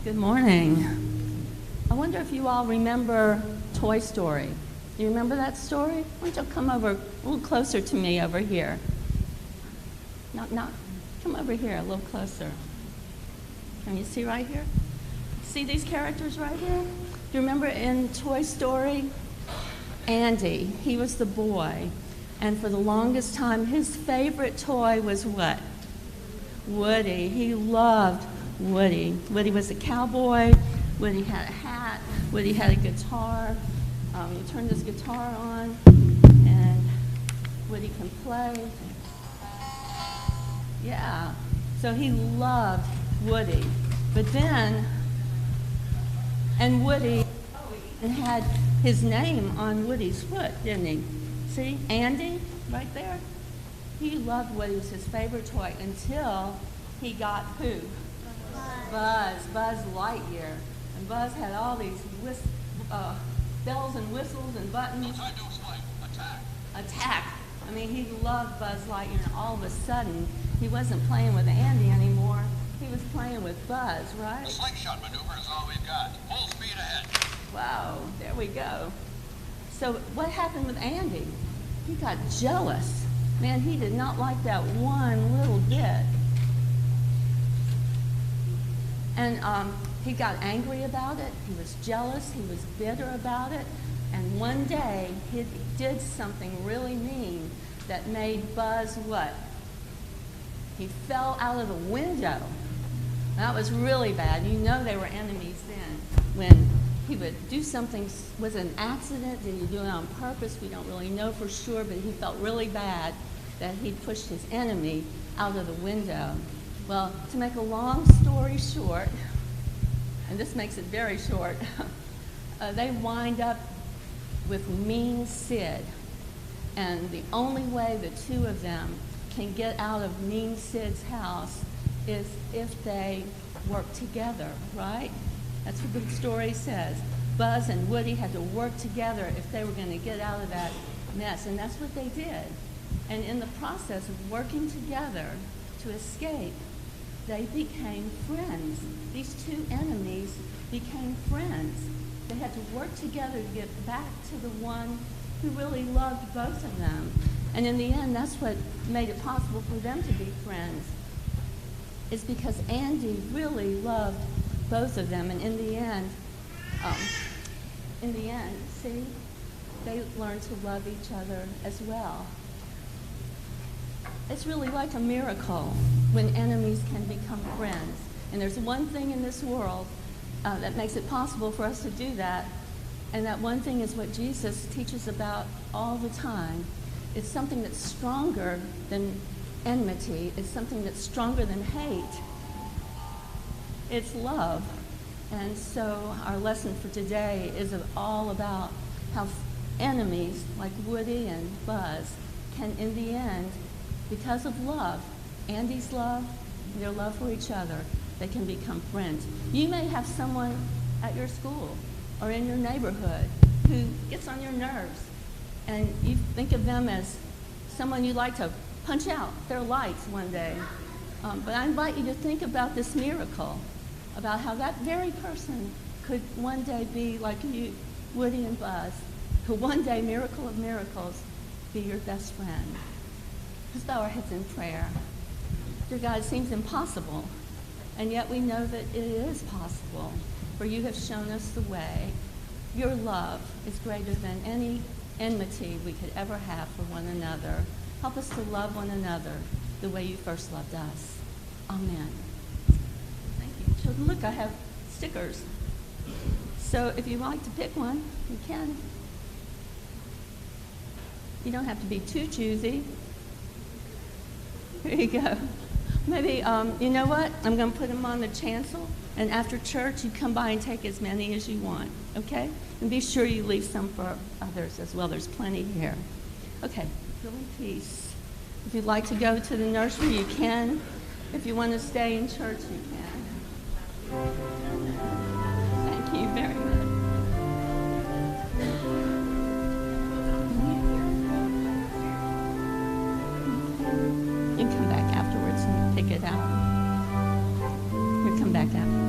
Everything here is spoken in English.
Good morning. I wonder if you all remember Toy Story. You remember that story? Why don't you come over a little closer to me over here? Come over here a little closer. Can you see right here? See these characters right here? Do you remember in Toy Story? Andy, he was the boy. And for the longest time, his favorite toy was what? Woody. He loved Woody. Woody was a cowboy. Woody had a hat. Woody had a guitar. You turn this guitar on, and Woody can play. Yeah. So he loved Woody. But then, and Woody had his name on Woody's foot, didn't he? See, Andy, right there? He loved Woody. It was his favorite toy until he got who? Buzz Lightyear. And Buzz had all these bells and whistles and buttons. Attack. I mean, he loved Buzz Lightyear, and all of a sudden, he wasn't playing with Andy anymore. He was playing with Buzz, right? The slingshot maneuver is all we've got. Full speed ahead. Wow, there we go. So what happened with Andy? He got jealous. Man, he did not like that one little bit. And he got angry about it. He was jealous. He was bitter about it. And one day, he did something really mean that made Buzz what? He fell out of the window. That was really bad. You know they were enemies then. When he would do something, was it an accident? Did he do it on purpose? We don't really know for sure, but he felt really bad that he pushed his enemy out of the window. Well, to make a long story short, and this makes it very short, they wind up with Mean Sid. And the only way the two of them can get out of Mean Sid's house is if they work together, right? That's what the story says. Buzz and Woody had to work together if they were going to get out of that mess, and that's what they did. And in the process of working together to escape, they became friends. These two enemies became friends. They had to work together to get back to the one who really loved both of them. And in the end, that's what made it possible for them to be friends. It's because Andy really loved both of them. And in the end, see, they learned to love each other as well. It's really like a miracle when enemies can become friends. And there's one thing in this world that makes it possible for us to do that. And that one thing is what Jesus teaches about all the time. It's something that's stronger than enmity. It's something that's stronger than hate. It's love. And so our lesson for today is all about how enemies like Woody and Buzz can, in the end, because of love, Andy's love, their love for each other, they can become friends. You may have someone at your school or in your neighborhood who gets on your nerves, and you think of them as someone you'd like to punch out their lights one day. But I invite you to think about this miracle, about how that very person could one day be like you, Woody and Buzz, who one day, miracle of miracles, be your best friend. Let's bow our heads in prayer. Dear God, it seems impossible, and yet we know that it is possible, for you have shown us the way. Your love is greater than any enmity we could ever have for one another. Help us to love one another the way you first loved us. Amen. Thank you, children. Look, I have stickers. So if you'd like to pick one, you can. You don't have to be too choosy. Here you go. Maybe, you know what? I'm going to put them on the chancel, and after church, you come by and take as many as you want, okay? And be sure you leave some for others as well. There's plenty here. Okay, go in peace. If you'd like to go to the nursery, you can. If you want to stay in church, you can. Thank you very much. You can come back afterwards and pick it out. You come back after.